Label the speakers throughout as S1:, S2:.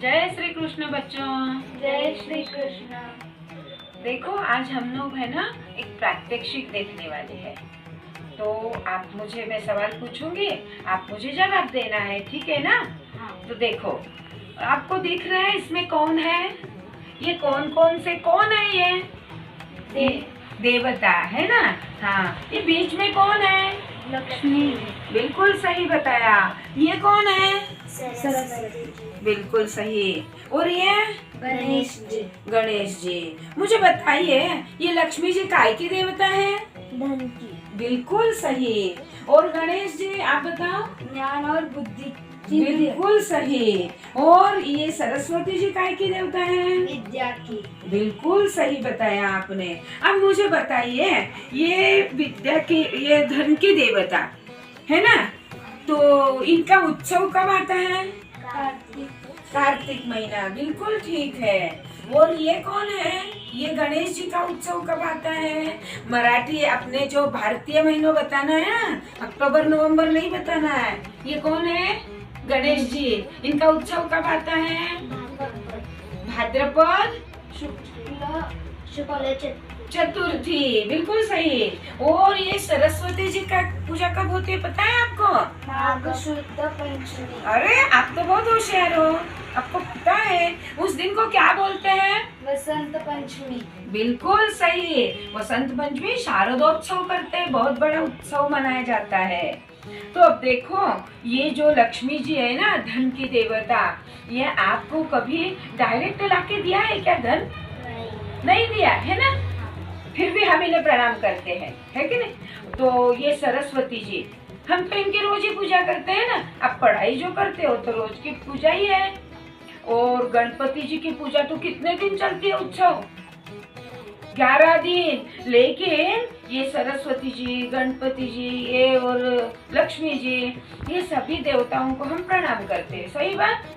S1: जय श्री कृष्ण बच्चों।
S2: जय श्री कृष्ण।
S1: देखो आज हम लोग है ना एक प्रात्यक्षिक देखने वाले हैं। तो आप मुझे मैं सवाल पूछूंगी, आप मुझे जवाब देना है, ठीक है ना?
S2: हाँ।
S1: तो देखो आपको दिख रहा है इसमें कौन है? ये कौन कौन से कौन है? ये देवता है ना। हाँ, ये बीच में कौन है?
S2: लक्ष्मी।
S1: बिल्कुल सही बताया। ये कौन है?
S2: सरस्वती।
S1: बिल्कुल सही। और ये
S2: गणेश जी।
S1: गणेश जी। मुझे बताइए ये लक्ष्मी जी काय की देवता है?
S2: धन की।
S1: बिल्कुल सही। और गणेश जी आप बताओ?
S2: ज्ञान और बुद्धि की।
S1: बिल्कुल सही। और ये सरस्वती जी काय की देवता है?
S2: विद्या की।
S1: बिल्कुल सही बताया आपने। अब मुझे बताइए ये विद्या की, ये धन की देवता है ना, तो इनका उत्सव कब आता है? कार्तिक महीना। बिल्कुल ठीक है। और ये कौन है? ये गणेश जी का उत्सव कब आता है? मराठी अपने जो भारतीय महीनों बताना है ना, अक्टूबर नवंबर नहीं बताना है। ये कौन है? गणेश जी। इनका उत्सव कब आता है? भाद्रपद
S2: शुक्ल
S1: चतुर्थी। बिल्कुल सही। और ये सरस्वती जी का पूजा कब होती है पता है आपको?
S2: माघ शुद्ध पंचमी।
S1: अरे आप तो बहुत होशियार हो, आपको पता है उस दिन को क्या बोलते हैं?
S2: वसंत पंचमी।
S1: बिल्कुल सही। वसंत पंचमी शारदोत्सव करते हैं, बहुत बड़ा उत्सव मनाया जाता है। तो अब देखो ये जो लक्ष्मी जी है ना, धन की देवता, ये आपको कभी डायरेक्ट लाके दिया है क्या धन? नहीं दिया है ना, फिर भी हम इन्हें प्रणाम करते हैं, है कि नहीं? तो ये सरस्वती जी, हम तो इनकी रोज ही पूजा करते हैं ना। आप पढ़ाई जो करते हो तो रोज की पूजा ही है। और गणपति जी की पूजा तो कितने दिन चलती है उत्सव? 11 दिन। लेकिन ये सरस्वती जी, गणपति जी, ये और लक्ष्मी जी, ये सभी देवताओं को हम प्रणाम करते हैं, सही बात?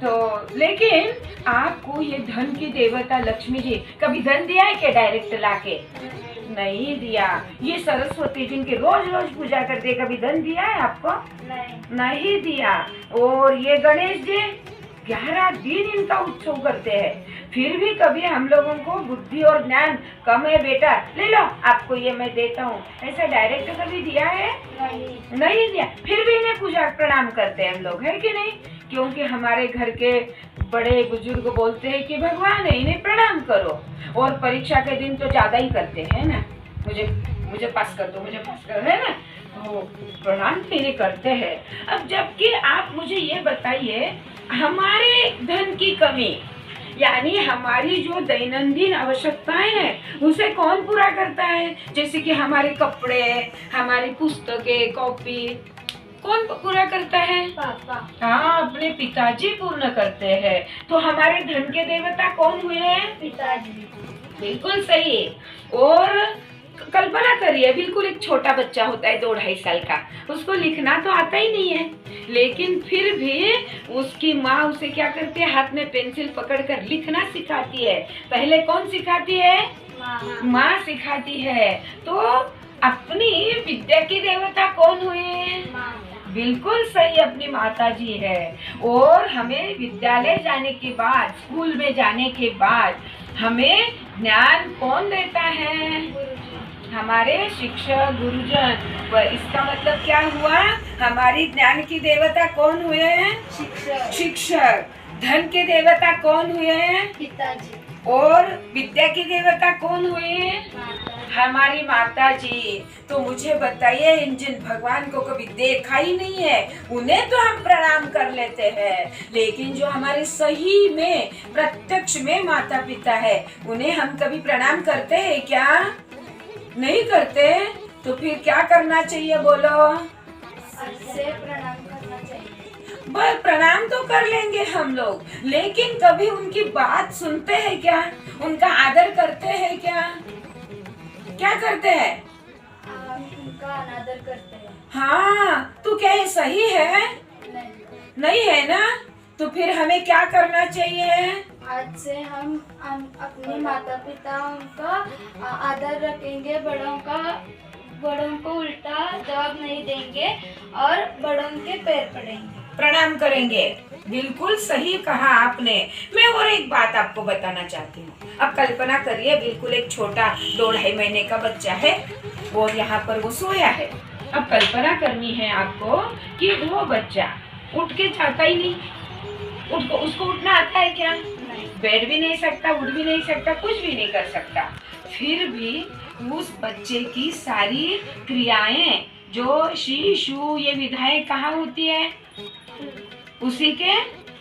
S1: तो लेकिन आपको ये धन की देवता लक्ष्मी जी कभी धन दिया है क्या डायरेक्ट लाके? नहीं दिया। ये सरस्वती जी की रोज रोज पूजा करते, कभी धन दिया है आपको? नहीं दिया। और ये गणेश जी 11 दिन इनका उत्सव करते हैं, फिर भी कभी हम लोगों को बुद्धि और ज्ञान कम है बेटा, ले लो आपको ये मैं देता हूँ, ऐसा डायरेक्ट कभी दिया है? नहीं दिया। फिर भी इन्हें पूजा प्रणाम करते हैं हम लोग, है कि नहीं? क्योंकि हमारे घर के बड़े बुजुर्ग बोलते हैं कि भगवान है, इन्हें प्रणाम करो। और परीक्षा के दिन तो ज्यादा ही करते हैं ना, मुझे पास कर दो, मुझे पास कर दो, है ना? तो प्रणाम तो इन्हें करते हैं। अब जबकि आप मुझे ये बताइए हमारे धन की कमी, यानी हमारी जो दैनंदिन आवश्यकताएं हैं उसे कौन पूरा करता है? जैसे कि हमारे कपड़े, हमारी पुस्तकें, कॉपी, कौन पूरा करता है?
S2: पापा।
S1: हाँ, अपने पिताजी पूर्ण करते हैं। तो हमारे धन के देवता कौन हुए हैं?
S2: पिताजी।
S1: बिल्कुल सही। और कल्पना करिए, बिल्कुल एक छोटा बच्चा होता है 2-2.5 साल का, उसको लिखना तो आता ही नहीं है, लेकिन फिर भी उसकी माँ उसे क्या करती है? हाथ में पेंसिल पकड़कर लिखना सिखाती है। पहले कौन सिखाती है? माँ सिखाती है। तो अपनी विद्या की देवता कौन हुए? बिल्कुल सही, अपनी माता जी है। और हमें विद्यालय जाने के बाद, स्कूल में जाने के बाद हमें ज्ञान कौन देता है? हमारे शिक्षक, गुरुजन। इसका मतलब क्या हुआ? हमारी ज्ञान की देवता कौन हुए हैं? शिक्षक। धन के देवता कौन हुए हैं?
S2: पिताजी।
S1: और विद्या की देवता कौन हुए हैं? हमारी माता जी। तो मुझे बताइए, इन जिन भगवान को कभी देखा ही नहीं है उन्हें तो हम प्रणाम कर लेते हैं, लेकिन जो हमारे सही में प्रत्यक्ष में माता पिता है उन्हें हम कभी प्रणाम करते हैं क्या? नहीं करते। तो फिर क्या करना चाहिए बोलो?
S2: से प्रणाम करना चाहिए।
S1: बस प्रणाम तो कर लेंगे हम लोग, लेकिन कभी उनकी बात सुनते हैं क्या? उनका आदर करते हैं क्या? क्या करते हैं?
S2: उनका अनादर करते हैं।
S1: हाँ, तो क्या ये सही है? नहीं है ना। तो फिर हमें क्या करना चाहिए?
S2: आज से हम अपने माता पिताओं का आदर रखेंगे, बड़ों को उल्टा जवाब नहीं देंगे और बड़ों के पैर पड़ेंगे।
S1: प्रणाम करेंगे। बिल्कुल सही कहा आपने। मैं और एक बात आपको बताना चाहती हूँ। अब कल्पना करिए, बिल्कुल एक छोटा 2-2.5 महीने का बच्चा है और यहाँ पर वो सोया है। अब कल्पना करनी है आपको कि वो बच्चा उठ के जाता ही नहीं। उसको उठना आता है क्या? बैठ भी नहीं सकता, उठ भी नहीं सकता, कुछ भी नहीं कर सकता। फिर भी उस बच्चे की सारी क्रियाएं, जो शी शू ये विधाएं कहाँ होती है? उसी के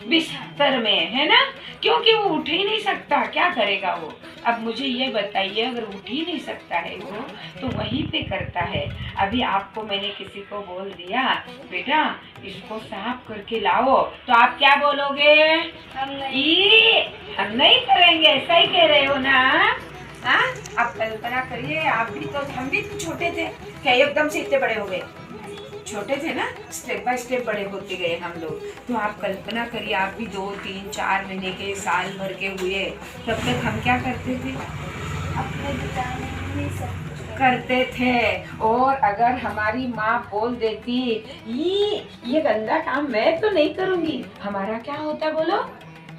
S1: बिस्तर में, है ना? क्योंकि वो उठ ही नहीं सकता, क्या करेगा वो? अब मुझे ये बताइए, अगर उठ ही नहीं सकता है वो, तो वहीं पे करता है। अभी आपको मैंने किसी को बोल दिया, बेटा इसको साफ करके लाओ, तो आप क्या बोलोगे? हम नहीं करेंगे, सही कह रहे हो ना? हाँ, अब कल्पना करिए, हम भी तो छोटे थे, क्या एकदम से इतने बड़े हो गए? छोटे थे ना, स्टेप बाय स्टेप बड़े होते गए हम लोग। तो आप कल्पना करिए, आप भी 2-3-4 महीने के, साल भर के हुए, तब तक हम क्या करते थे?
S2: अपने बिताने सब कुछ
S1: करते थे। और अगर हमारी माँ बोल देती ये गंदा काम मैं तो नहीं करूँगी, हमारा क्या होता बोलो?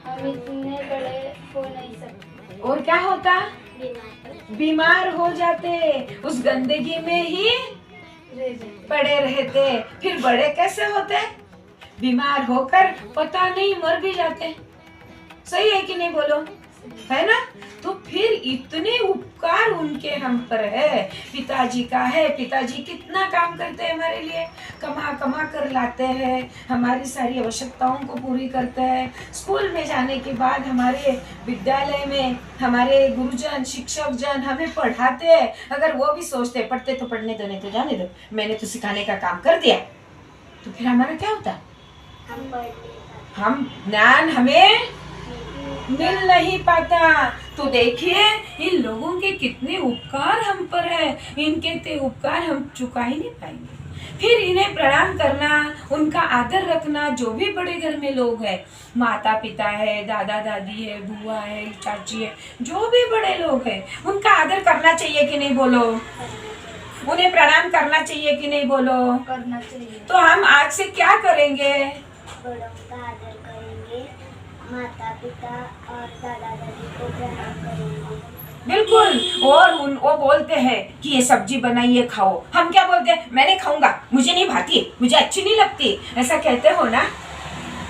S2: हम इतने बड़े हो नहीं सकते।
S1: और क्या होता? बीमार हो जाते, उस गंदगी में ही पड़े रहते। फिर बड़े कैसे होते? बीमार होकर पता नहीं मर भी जाते। सही है कि नहीं बोलो? है ना? तो फिर इतने उपकार उनके हम पर है, पिताजी का है। पिताजी कितना काम करते हैं हमारे लिए, कमा कमा कर लाते हैं, हमारी सारी आवश्यकताओं को पूरी करते हैं। स्कूल में जाने के बाद हमारे विद्यालय में हमारे गुरुजन, शिक्षक जन हमें पढ़ाते हैं। अगर वो भी सोचते पढ़ते तो पढ़ने दो, नहीं तो जाने दो, मैंने तो सिखाने का काम कर दिया, तो फिर हमारा क्या होता? हम ज्ञान हमें मिल नहीं पाता। तो देखिए, इन लोगों के कितने उपकार हम पर है, इनके ते उपकार हम चुका ही नहीं पाएंगे। फिर इन्हें प्रणाम करना, उनका आदर रखना, जो भी बड़े घर में लोग हैं, माता पिता है, दादा दादी है, बुआ है, चाची है, जो भी बड़े लोग हैं, उनका आदर करना चाहिए कि नहीं बोलो? उन्हें प्रणाम करना चाहिए कि नहीं बोलो?
S2: करना चाहिए।
S1: तो हम आज से क्या करेंगे?
S2: बड़ों का आदर करेंगे, माता पिता और दादा दादी को प्रणाम करेंगे।
S1: बिल्कुल। और वो बोलते हैं कि ये सब्जी बनाइए खाओ, हम क्या बोलते हैं? मैं नहीं खाऊंगा, मुझे नहीं भाती, मुझे अच्छी नहीं लगती, ऐसा कहते हो ना?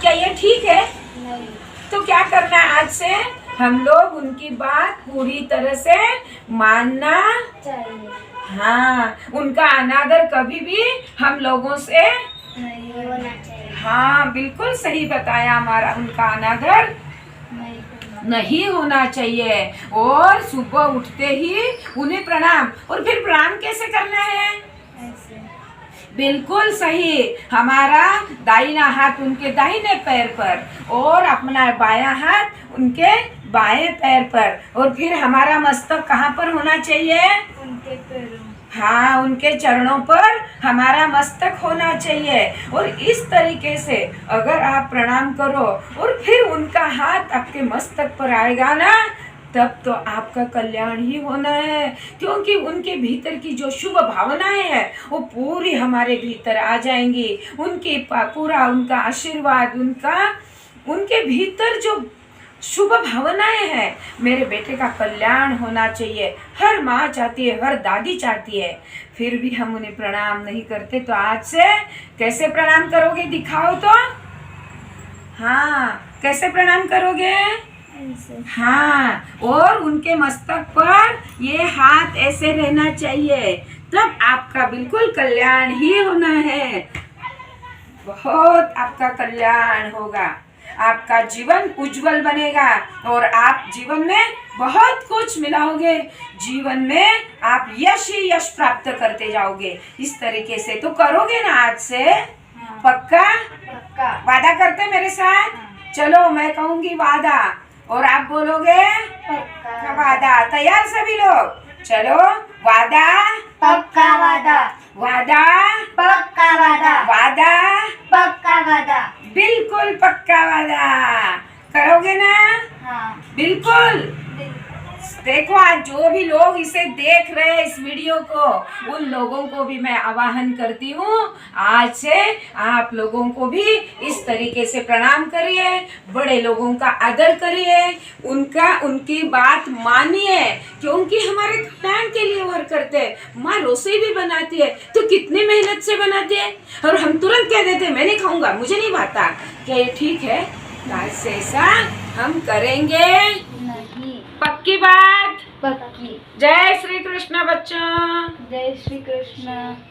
S1: क्या ये ठीक है?
S2: नहीं।
S1: तो क्या करना है आज से? हम लोग उनकी बात पूरी तरह से मानना
S2: चाहिए।
S1: हाँ, उनका अनादर कभी भी हम लोगों से
S2: नहीं होना चाहिए।
S1: हाँ, बिल्कुल सही बताया, हमारा उनका अनादर नहीं होना चाहिए। और सुबह उठते ही उन्हें प्रणाम। और फिर प्रणाम कैसे करना है?
S2: ऐसे।
S1: बिल्कुल सही। हमारा दाहिना हाथ उनके दाहिने पैर पर और अपना बायां हाथ उनके बाएं पैर पर। और फिर हमारा मस्तक कहाँ पर होना चाहिए?
S2: उनके पैरों।
S1: हाँ, उनके चरणों पर हमारा मस्तक होना चाहिए। और इस तरीके से अगर आप प्रणाम करो और फिर उनका हाथ आपके मस्तक पर आएगा ना, तब तो आपका कल्याण ही होना है। क्योंकि उनके भीतर की जो शुभ भावनाएं हैं वो पूरी हमारे भीतर आ जाएंगी। उनकी पूरा उनका आशीर्वाद, उनके भीतर जो शुभ भावनाएं हैं, मेरे बेटे का कल्याण होना चाहिए। हर माँ चाहती है, हर दादी चाहती है, फिर भी हम उन्हें प्रणाम नहीं करते। तो आज से कैसे प्रणाम करोगे? दिखाओ तो। हाँ, कैसे प्रणाम करोगे? हाँ, और उनके मस्तक पर ये हाथ ऐसे रहना चाहिए, तब आपका बिल्कुल कल्याण ही होना है। बहुत आपका कल्याण होगा, आपका जीवन उज्जवल बनेगा और आप जीवन में बहुत कुछ मिलाओगे। जीवन में आप यश ही यश प्राप्त करते जाओगे। इस तरीके से तो करोगे ना आज से? पक्का?
S2: पक्का।
S1: वादा करते मेरे साथ? चलो, मैं कहूंगी वादा और आप बोलोगे
S2: पक्का।
S1: वादा। तैयार सभी लोग? चलो, वादा,
S2: पक्का वादा।
S1: वादा,
S2: पक्का वादा।
S1: वादा,
S2: पक्का वादा।
S1: बिल्कुल पक्का वादा। करोगे ना?
S2: हाँ।
S1: बिल्कुल। देखो आज जो भी लोग इसे देख रहे हैं इस वीडियो को, उन लोगों को भी मैं आह्वान करती हूँ, आज से आप लोगों को भी इस तरीके से प्रणाम करिए, बड़े लोगों का आदर करिए, उनकी बात मानिए, क्योंकि हमारे कल्याण के लिए वो करते हैं। माँ रसोई भी बनाती है तो कितनी मेहनत से बनाती है, और हम तुरंत कह देते हैं मैं नहीं खाऊंगा, मुझे नहीं भाता। क्या ये ठीक है? आज से ऐसा हम करेंगे
S2: नहीं।
S1: पक्की बात?
S2: पक्की।
S1: जय श्री कृष्ण बच्चों।
S2: जय श्री कृष्ण।